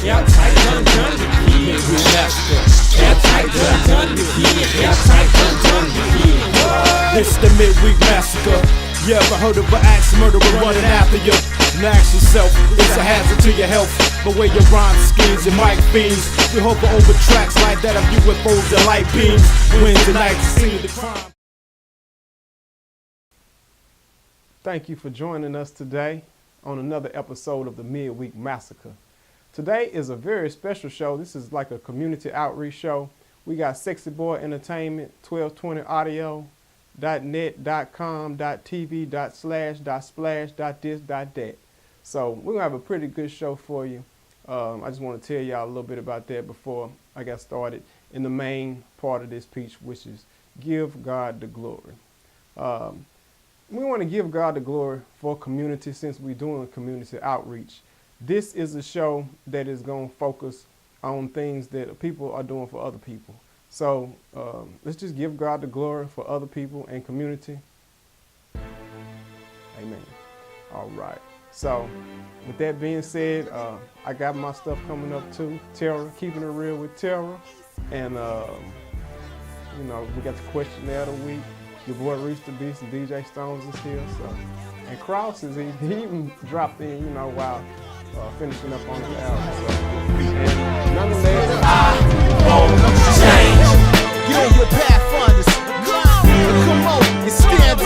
Airtight, done the kid. Midweek Massacre. Airtight, done the kid. Airtight, done the kid. It's the Midweek Massacre. You ever heard of an axe murderer running after you? And ask yourself, it's a hazard to your health. But where your rhyme schemes and mic beams, we hope over tracks like that of UFOs and light beams. Wednesday night, the scene of the crime. Thank you for joining us today on another episode of the Midweek Massacre. Today is a very special show. This is like a community outreach show. We got Sexy Boy Entertainment, 1220audio.net.com.tv.slash.splash.this.that. So we're gonna have a pretty good show for you. I just want to tell y'all a little bit about that before I got started in the main part of this speech, which is give God the glory. We want to give God the glory for community since we're doing community outreach. This is a show that is going to focus on things that people are doing for other people. So let's just give God the glory for other people and community. Amen. All right. So with that being said, I got my stuff coming up too. Terror, keeping it real with Terror. And, you know, we got the questionnaire of the week. Your boy Reese the Beast and DJ Stones is here. So, and Cross is he even dropped in, you know, while finishing up on the album. So, and nonetheless, I won't change. Get on your pathfinders. Come on and stand up.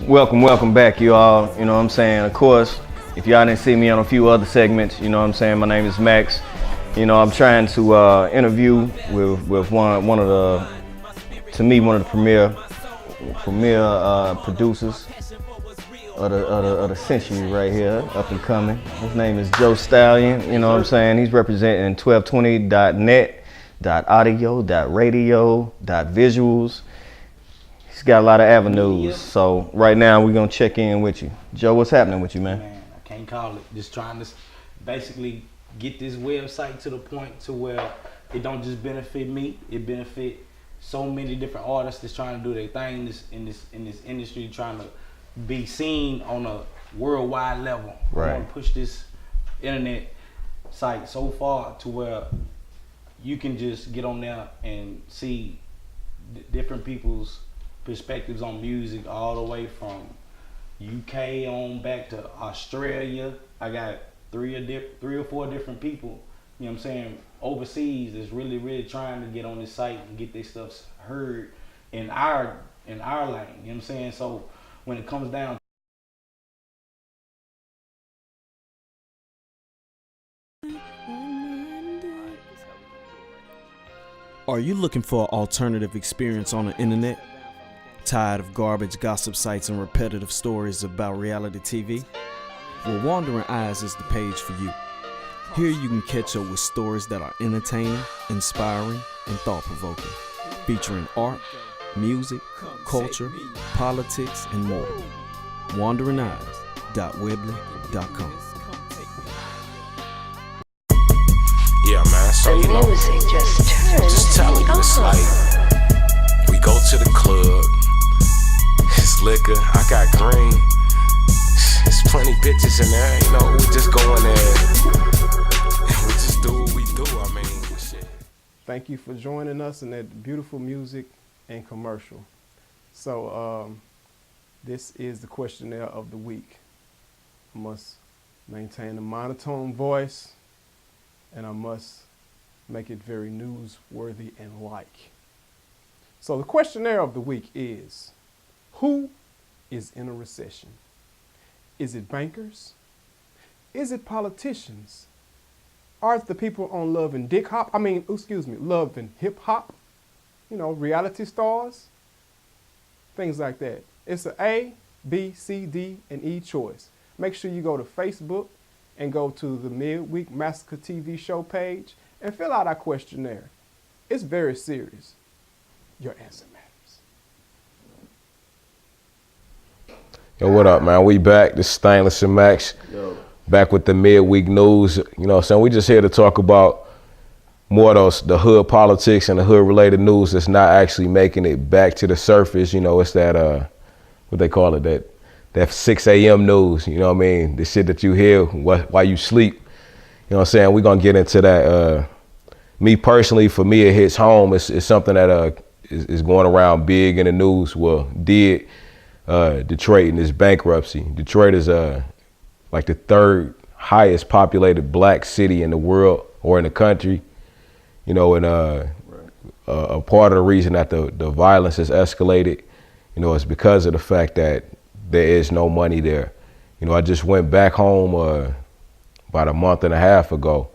Welcome back, you all. You know what I'm saying? Of course, if y'all didn't see me on a few other segments, you know what I'm saying? My name is M.A.X. You know, I'm trying to interview with one of the, to me, one of the premier producers of the century right here, up and coming. His name is Stallion. You know what I'm saying? He's representing 1220.net.audio.radio.visuals. He's got a lot of avenues. So right now we're gonna check in with you. Joe, what's happening with you, man? Man, I can't call it. Just trying to basically get this website to the point to where it don't just benefit me, it benefit so many different artists that's trying to do their thing in this industry, trying to be seen on a worldwide level. Right. I want to push this internet site so far to where you can just get on there and see different people's perspectives on music, all the way from UK on back to Australia. I got three or four different people, you know what I'm saying, overseas that's really trying to get on this site and get their stuff heard in our lane, you know what I'm saying? So when it comes down, Are you looking for an alternative experience on the internet? Tired of garbage gossip sites and repetitive stories about reality TV? Well, Wandering Eyes is the page for you. Here you can catch up with stories that are entertaining, inspiring, and thought-provoking, featuring art, music, culture, politics, and more. WanderingEyes.weebly.com. Yeah, man, so you know, just telling you, it's like, we go to the club, it's liquor, I got green, there's plenty bitches in there, you know, we just go in there, and we just do what we do, I mean, shit. thank you for joining us in that beautiful music and commercial. So this is the questionnaire of the week. I must maintain a monotone voice, and I must make it very newsworthy and like. So the questionnaire of the week is, who is in a recession? Is it bankers? Is it politicians? Are it the people on Love and Love and Hip Hop? You know, reality stars? Things like that. It's an A, B, C, D, and E choice. Make sure you go to Facebook and go to the Midweek Massacre TV show page and fill out our questionnaire. It's very serious. Your answer matters. Yo, what up, man? We back. This is Stainless and M.A.X. Yo. Back with the midweek news. You know what I'm saying? We just here to talk about more of the hood politics and the hood related news that's not actually making it back to the surface. You know, it's that what they call it, that 6 a.m. news. You know what I mean? The shit that you hear while you sleep. You know what I'm saying? We're gonna get into that. Me personally, for me, it hits home. It's something that is going around big in the news. Well, did Detroit in its bankruptcy. Detroit is like the 3rd highest populated black city in the world or in the country. You know, and a part of the reason that the violence has escalated, you know, is because of the fact that there is no money there. You know, I just went back home about a month and a half ago,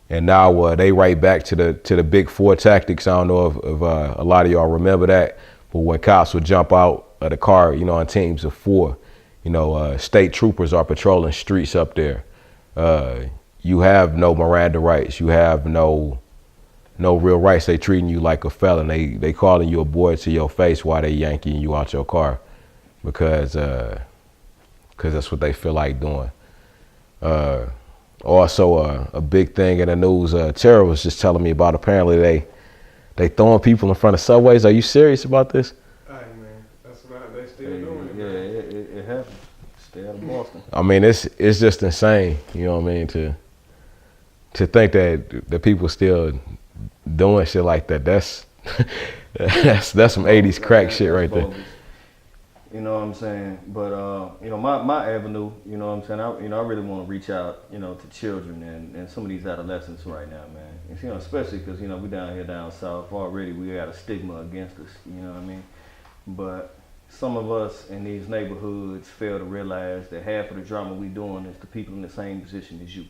and now they right back to the Big 4 tactics. I don't know if a lot of y'all remember that, but when cops would jump out of the car, you know, on teams of 4, you know, state troopers are patrolling streets up there. You have no Miranda rights. You have no real rights. They treating you like a felon. They calling you a boy to your face while they yanking you out your car because that's what they feel like doing. Also, a big thing in the news, Tara was just telling me about, apparently they throwing people in front of subways. Are you serious about this? Hey man, that's what they still doing it. Yeah, it happened. Stay out of Boston. I mean, it's just insane. You know what I mean? To think that people still doing shit like that. That's some 80s crack shit right there. You know what I'm saying? But you know, my avenue, you know what I'm saying? I really want to reach out, you know, to children and some of these adolescents right now, man. And, you know, especially because, you know, we down here down south already, we got a stigma against us, you know what I mean? But some of us in these neighborhoods fail to realize that half of the drama we doing is the people in the same position as you.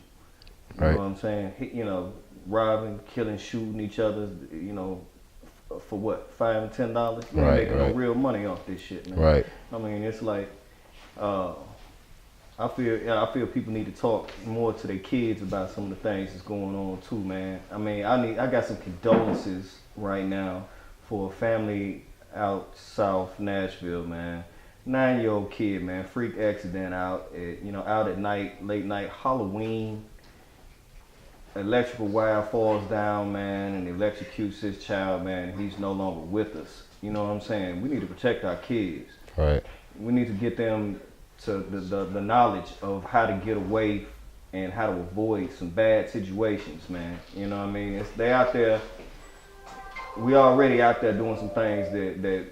You know what I'm saying? You know, robbing, killing, shooting each other, you know, for what, $5 and $10? You ain't making no real money off this shit, man. Right. I mean, it's like, I feel people need to talk more to their kids about some of the things that's going on too, man. I mean, I got some condolences right now for a family out south Nashville, man. 9-year-old kid, man, freak accident out at night, late night, Halloween. Electrical wire falls down, man, and electrocutes his child, man, and he's no longer with us. You know what I'm saying? We need to protect our kids. Right. We need to get them to the knowledge of how to get away and how to avoid some bad situations, man. You know what I mean? They out there, we already out there doing some things that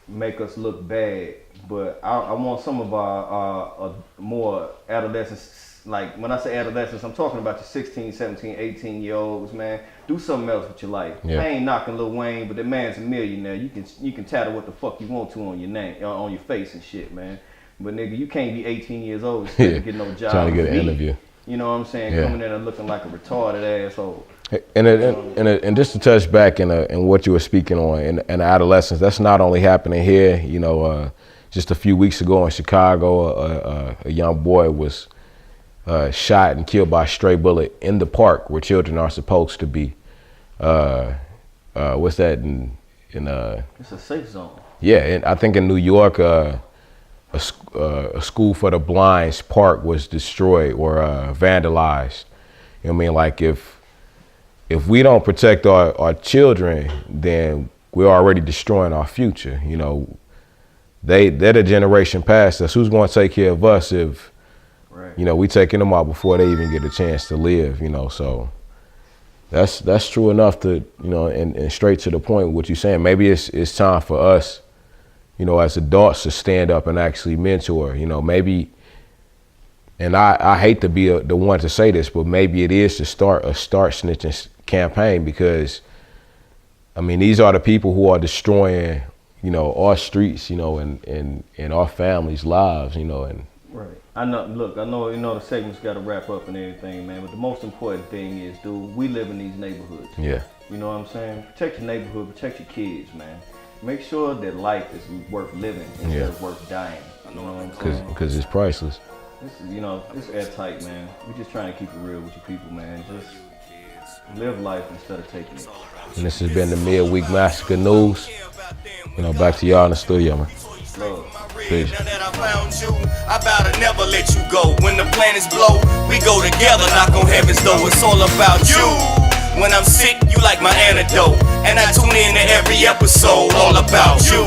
make us look bad, but I want some of our more adolescents. Like, when I say adolescents, I'm talking about your 16, 17, 18-year-olds, man. Do something else with your life. Yeah. I ain't knocking Lil Wayne, but that man's a millionaire. You can tattle what the fuck you want to on your name, on your face and shit, man. But nigga, you can't be 18 years old and still get no job. Trying to get an interview. You know what I'm saying? Yeah. Coming in and looking like a retarded asshole. And just to touch back in what you were speaking on in adolescence, that's not only happening here. You know, just a few weeks ago in Chicago, a young boy was shot and killed by a stray bullet in the park where children are supposed to be. What's that in it's a safe zone. Yeah, and I think in New York, a school for the blind's park was destroyed or vandalized. You know what I mean? Like, if we don't protect our children, then we're already destroying our future. You know, they're the generation past us. Who's going to take care of us if, you know, we taking them out before they even get a chance to live, you know? So that's true enough to, you know, and straight to the point what you're saying. Maybe it's time for us, you know, as adults to stand up and actually mentor, you know, maybe, and I hate to be the one to say this, but maybe it is to start a start snitching campaign, because, I mean, these are the people who are destroying, you know, our streets, you know, and our families' lives, you know, and. Right. I know, you know, the segment's got to wrap up and everything, man, but the most important thing is, dude, we live in these neighborhoods. Yeah. You know what I'm saying? Protect your neighborhood, protect your kids, man. Make sure that life is worth living instead of worth dying. You know what I'm saying? Because it's priceless. You know, it's airtight, man. We're just trying to keep it real with your people, man. Just live life instead of taking it. And this has been the Midweek Massacre News. You know, back to y'all in the studio, man. Peace. Now that I found you, I vow to never let you go. When the planets blow, we go together, knock on heaven's door. It's all about you. When I'm sick, you like my antidote. And I tune in to every episode, all about you.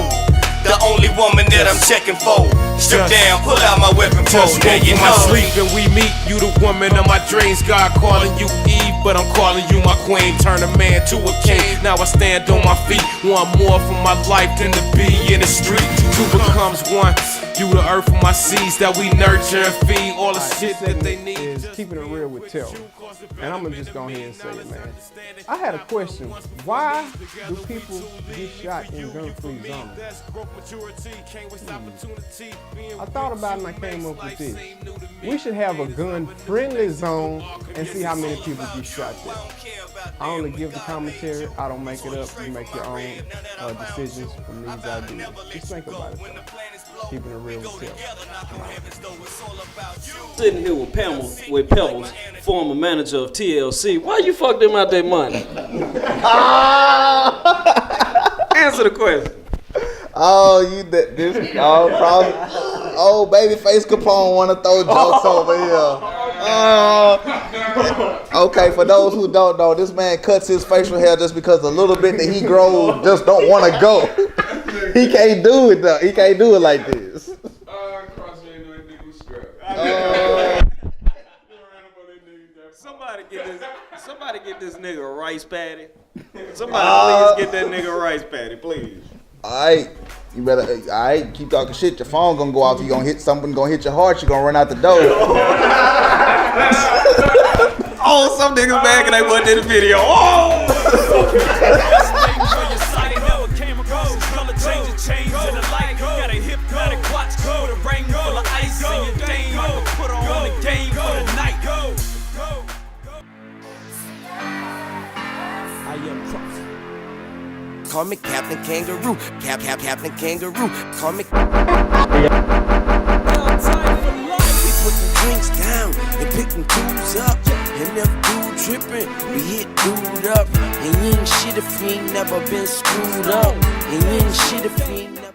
The only woman that I'm checking for. Strip down, pull out my weapon pro. Now you my know. sleep and we meet. You the woman of my dreams. God calling you Eve, but I'm calling you my queen. Turn a man to a king. Now I stand on my feet. Want more from my life than to be in the street. Two becomes one. You the earth for my seeds that we nurture and feed. All the shit that they need. Is keeping it real with Terrell. And I'm gonna just go ahead and say it, man. I had a question. Why do people get shot in gun-free zones? I thought about it and I came up with this. We should have a gun-friendly zone and see how many people get shot there. I only give the commentary. I don't make it up. You make your own decisions from these ideas. Just think about it, though. Keeping it real with Terrell. Sitting here with Pebbles, former manager of TLC. Why you fucked him out that money? Answer the question. Oh, probably. Oh, Babyface Capone want to throw jokes over here. Okay, for those who don't know, this man cuts his facial hair just because a little bit that he grows just don't want to go. He can't do it though. He can't do it like this. Somebody get this nigga a rice patty. Somebody please get that nigga a rice patty, please. Alright, you better. Alright, keep talking shit. Your phone gonna go off. You gonna hit something. Gonna hit your heart. You gonna run out the door. Oh, some niggas back and they wasn't in the video. Oh. Call me Captain Kangaroo, Captain Kangaroo. Call me. We put the drinks down and pick them dudes up. And if dude trippin', we hit dude up. And you ain't shit if you ain't never been screwed up. And you ain't shit if you ain't never